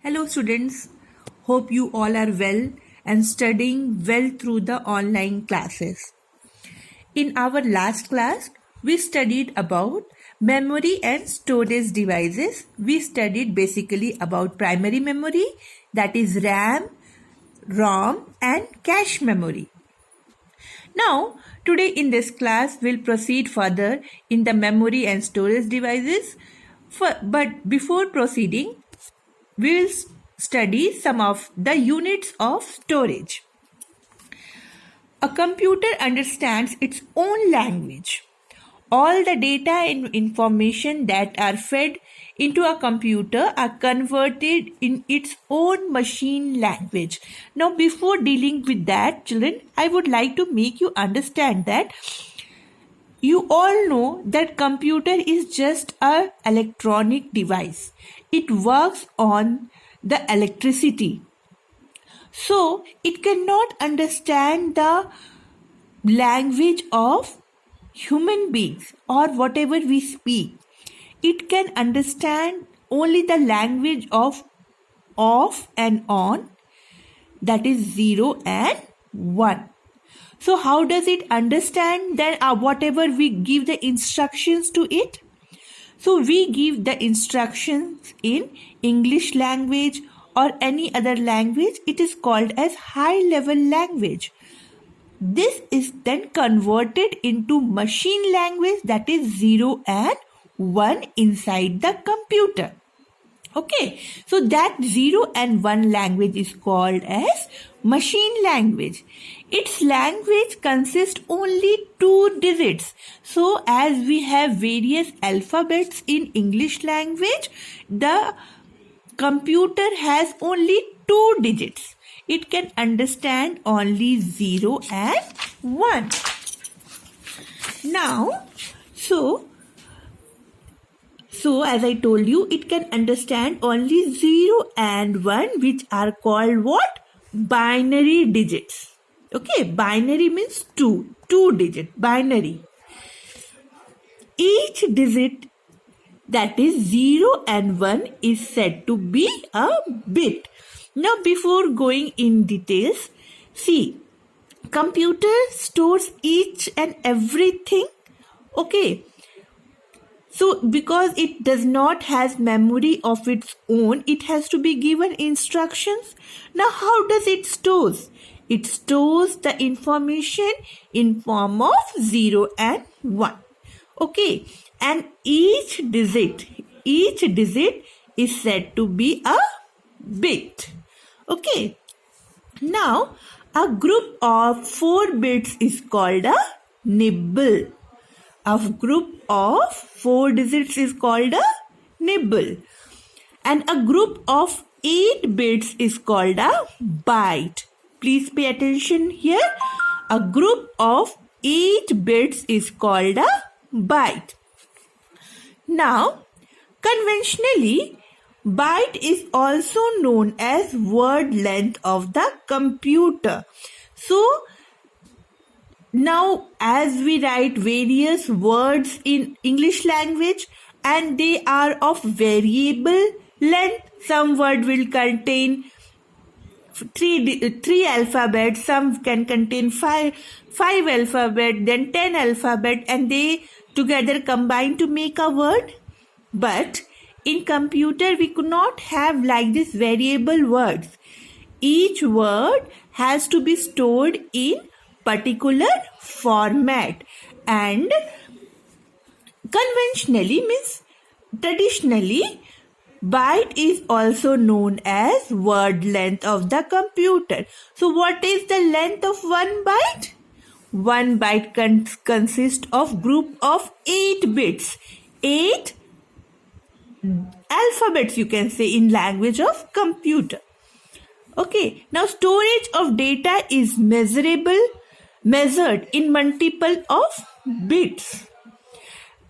Hello students, hope you all are well and studying well through the online classes. In our last class, we studied about memory and storage devices. We studied basically about primary memory, that is RAM, ROM and cache memory. Now, today in this class, we'll proceed further in the memory and storage devices. But before proceeding, we will study some of the units of storage. A computer understands its own language. All the data and information that are fed into a computer are converted in its own machine language. Now, before dealing with that, children, I would like to make you understand that you all know that computer is just an electronic device. It works on the electricity. So, it cannot understand the language of human beings or whatever we speak. It can understand only the language of off and on, that is 0 and 1. So how does it understand then whatever we give the instructions to it? So we give the instructions in English language or any other language. It is called as high level language. This is then converted into machine language, that is 0 and 1 inside the computer. Okay, so that 0 and 1 language is called as machine language. Its language consists only 2 digits. So as we have various alphabets in English language, the computer has only 2 digits. It can understand only 0 and 1. Now, so as I told you, it can understand only 0 and 1, which are called what? Binary digits. Okay, binary means 2 digit, binary. Each digit, that is 0 and 1, is said to be a bit. Now, before going in details, see, computer stores each and everything. Okay. So, because it does not have memory of its own, it has to be given instructions. Now, how does it stores? It stores the information in form of 0 and 1. Okay. And each digit is said to be a bit. Okay. Now, a group of 4 bits is called a nibble. A group of 4 digits is called a nibble. And a group of 8 bits is called a byte. Please pay attention here. A group of 8 bits is called a byte. Now, conventionally, byte is also known as word length of the computer. So, now as we write various words in English language and they are of variable length, some word will contain 3 alphabets, some can contain 5 alphabet, then 10 alphabet, and they together combine to make a word. But in computer we could not have like this variable words. Each word has to be stored in particular format, and conventionally means traditionally, byte is also known as word length of the computer. So what is the length of 1 byte? 1 byte consists of group of 8 bits. 8 alphabets, you can say, in language of computer. Okay, now storage of data is measured in multiple of bits.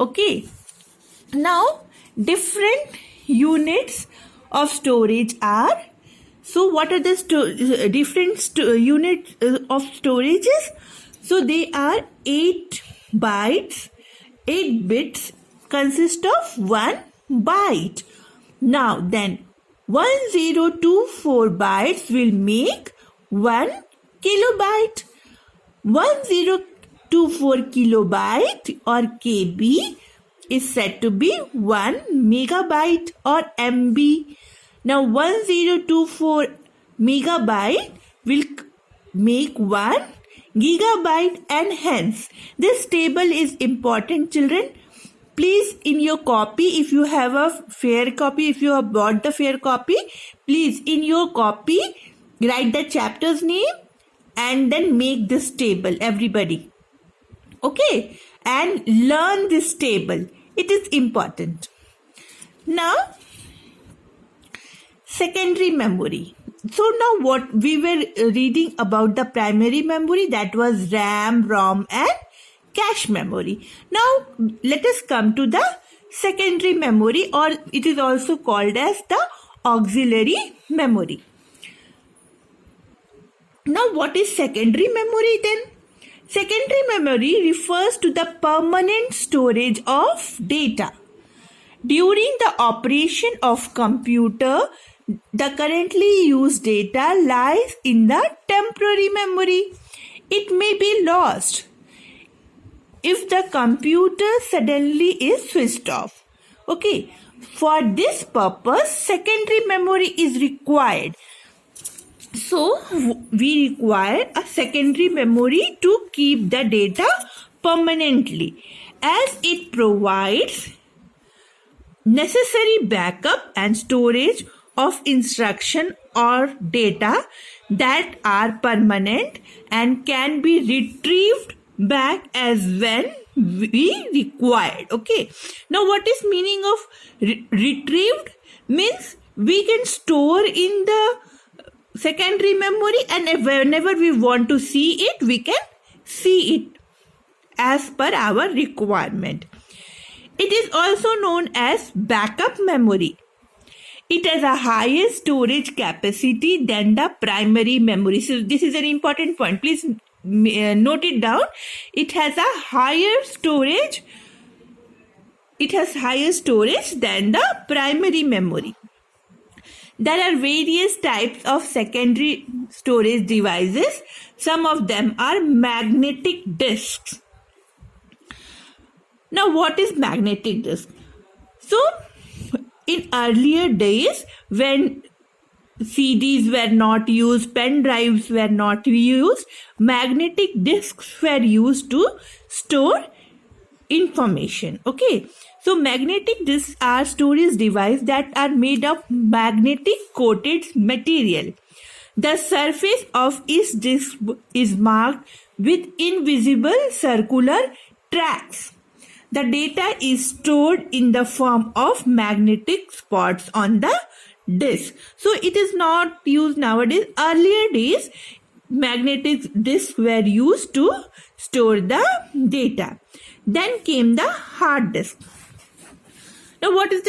Okay, now different units of storage are, so what are the different units of storages? So they are 8 bytes. 8 bits consist of 1 byte. Now then, 1024 bytes will make 1 kilobyte. 1024 kilobyte or KB is said to be 1 megabyte or MB. Now 1024 megabyte will make 1 gigabyte, and hence this table is important, children. Please, in your copy, if you have a fair copy, if you have bought the fair copy, please in your copy write the chapter's name and then make this table, everybody. Okay, and learn this table. It is important. Now, secondary memory. So now what we were reading about the primary memory, that was RAM, ROM and cache memory. Now let us come to the secondary memory, or it is also called as the auxiliary memory. Now what is secondary memory then? Secondary memory refers to the permanent storage of data. During the operation of computer, the currently used data lies in the temporary memory. It may be lost if the computer suddenly is switched off. Okay, for this purpose, secondary memory is required. So, we require a secondary memory to keep the data permanently, as it provides necessary backup and storage of instruction or data that are permanent and can be retrieved back as when we required. Okay, now what is meaning of retrieved? Means we can store in the secondary memory, and whenever we want to see it, we can see it as per our requirement. It is also known as backup memory. It has a higher storage capacity than the primary memory. So this is an important point. Please note it down. It has a higher storage. It has higher storage than the primary memory. There are various types of secondary storage devices. Some of them are magnetic disks. Now, what is magnetic disk? So, in earlier days, when CDs were not used, pen drives were not used, magnetic disks were used to store information. Okay, so magnetic disks are storage devices that are made of magnetic coated material. The surface of each disk is marked with invisible circular tracks. The data is stored in the form of magnetic spots on the disk. So it is not used nowadays. Earlier days, magnetic disks were used to store the data. Then came the hard disk. Now what is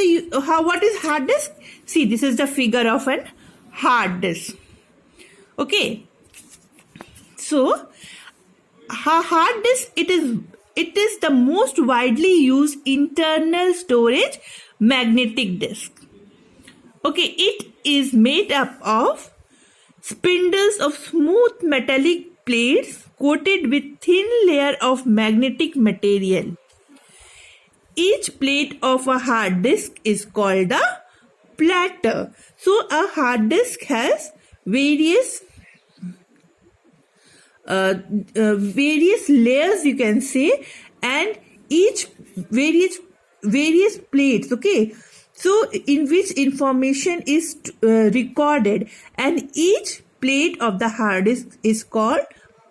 hard disk? See, this is the figure of an hard disk. Okay. So hard disk, it is the most widely used internal storage magnetic disk. Okay, it is made up of spindles of smooth metallic plates coated with thin layer of magnetic material. Each plate of a hard disk is called a platter. So a hard disk has various layers, you can say, and each various plates. Okay, so in which information is recorded, and each plate of the hard disk is called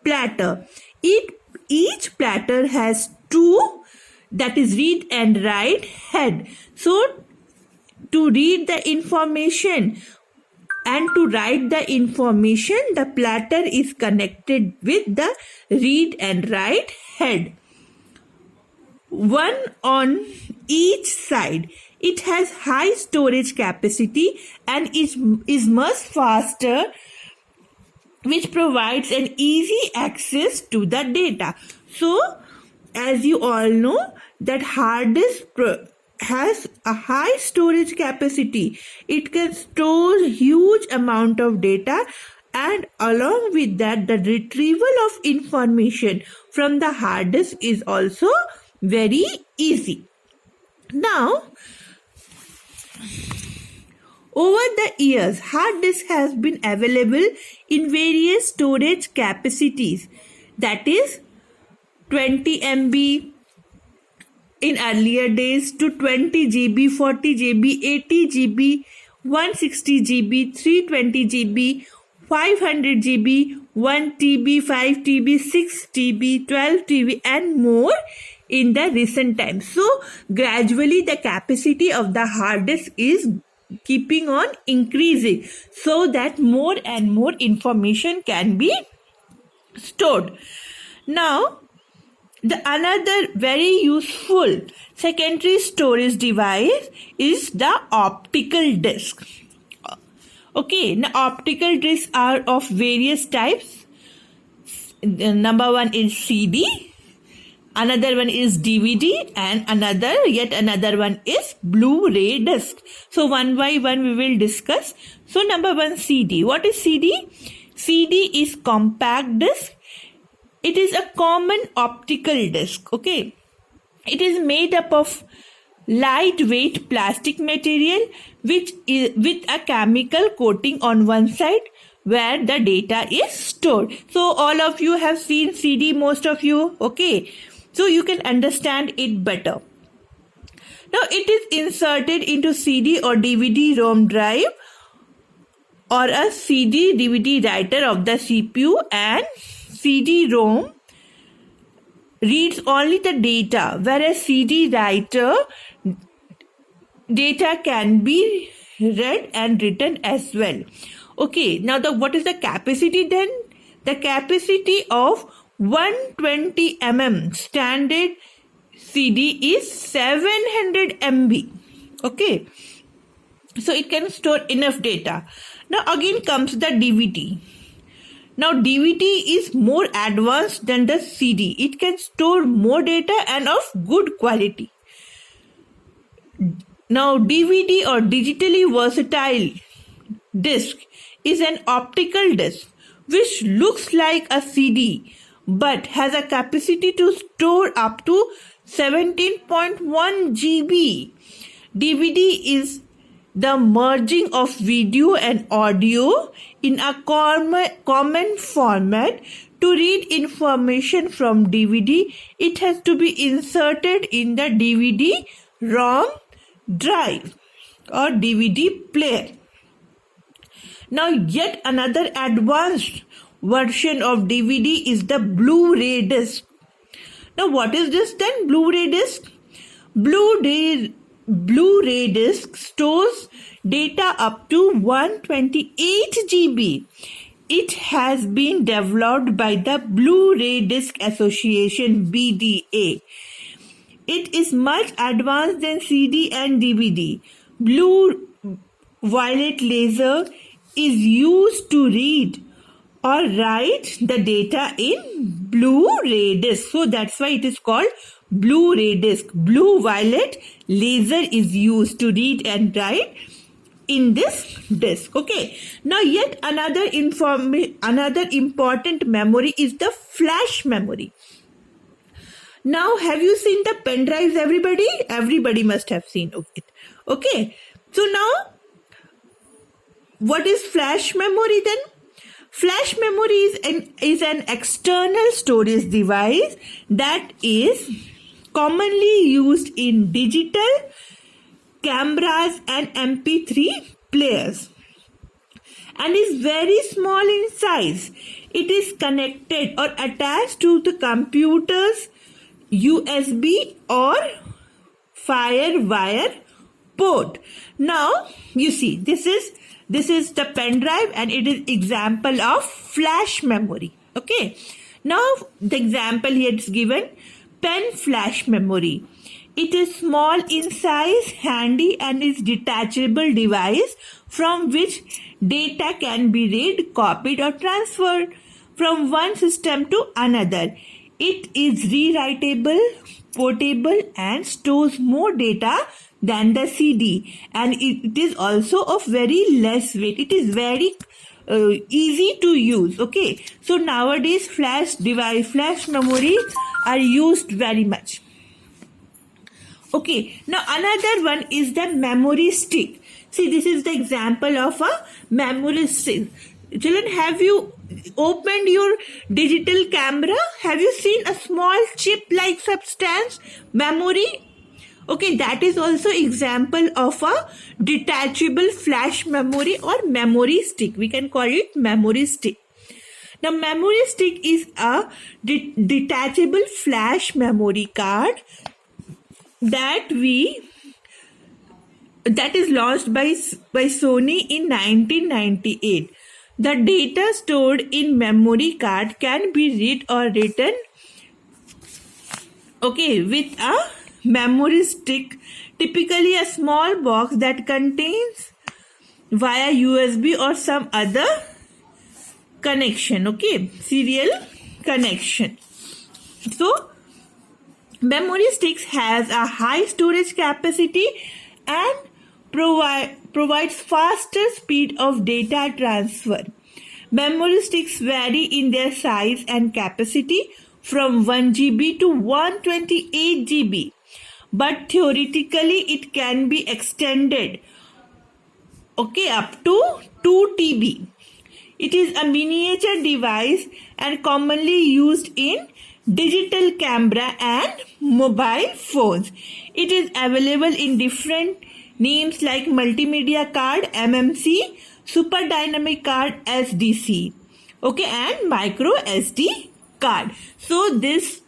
platter. Each platter has two, that is read and write head. So to read the information and to write the information, the platter is connected with the read and write head, one on each side. It has high storage capacity and is much faster, which provides an easy access to the data. So, as you all know, that hard disk has a high storage capacity. It can store huge amount of data, and along with that the retrieval of information from the hard disk is also very easy. Now, over the years, hard disk has been available in various storage capacities, that is 20 MB in earlier days to 20 GB, 40 GB, 80 GB, 160 GB, 320 GB, 500 GB, 1 TB, 5 TB, 6 TB, 12 TB and more in the recent times. So gradually the capacity of the hard disk is keeping on increasing so that more and more information can be stored. Now, the another very useful secondary storage device is the optical disc. Okay, now optical discs are of various types. Number one is CD, another one is DVD, and yet another one is Blu-ray disc. So one by one we will discuss. So number one, CD. What is CD? CD is compact disc. It is a common optical disc. Okay, it is made up of lightweight plastic material which is with a chemical coating on one side where the data is stored. So all of you have seen CD, most of you. Okay, so you can understand it better. Now it is inserted into CD or DVD ROM drive or a CD DVD writer of the CPU, and CD-ROM reads only the data, whereas CD writer data can be read and written as well. Okay, now what is the capacity then? The capacity of 120 mm standard CD is 700 MB. Okay, so it can store enough data. Now again comes the DVD. Now DVD is more advanced than the CD. It can store more data and of good quality. Now DVD or digitally versatile disc is an optical disc which looks like a CD but has a capacity to store up to 17.1 GB. DVD is the merging of video and audio in a common format. To read information from DVD, it has to be inserted in the DVD ROM drive or DVD player. Now yet another advanced version of DVD is the Blu-ray disc. Now what is this then? Blu-ray disc? Blu-ray disc stores data up to 128 GB. It has been developed by the Blu-ray Disc Association BDA. It is much advanced than CD and DVD. Blue violet laser is used to read or write the data in Blu-ray disc. So that's why it is called Blu-ray disc. Blue violet laser is used to read and write in this disc. Okay, now yet another important memory is the flash memory. Now have you seen the pen drives? Everybody must have seen it. Okay, so now what is flash memory then? Flash memory is an external storage device that is commonly used in digital cameras and MP3 players and is very small in size. It is connected or attached to the computer's USB or FireWire port. Now you see this is the pen drive and it is example of flash memory. Okay, now the example here is given, pen flash memory. It is small in size, handy and is detachable device from which data can be read, copied or transferred from one system to another. It is rewritable, portable, and stores more data than the CD, and it is also of very less weight. It is very easy to use. Okay, so nowadays flash memory are used very much. Okay, now another one is the memory stick. See, this is the example of a memory stick. Children, have you opened your digital camera? Have you seen a small chip-like substance, memory? Okay, that is also example of a detachable flash memory or memory stick. We can call it memory stick. Now, memory stick is a detachable flash memory card that is launched by Sony in 1998. The data stored in memory card can be read or written, okay, with a memory stick, typically a small box that contains via USB or some other connection, okay, serial connection. So memory sticks has a high storage capacity and provides faster speed of data transfer. Memory sticks vary in their size and capacity from 1 GB to 128 GB, but theoretically it can be extended, okay, up to 2 TB. It is a miniature device and commonly used in digital camera and mobile phones. It is available in different names like multimedia card MMC, super dynamic card SDC, okay, and micro SD card. So this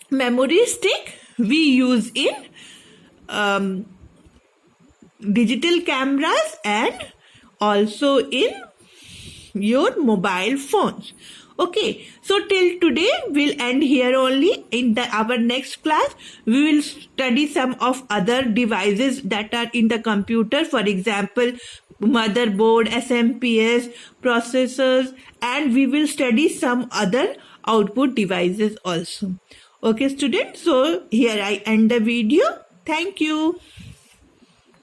memory stick we use in digital cameras and also in your mobile phones. Okay, so till today we'll end here only. In our next class, we will study some of other devices that are in the computer. For example, motherboard, SMPS, processors, and we will study some other output devices also. Okay, students, so here I end the video. Thank you.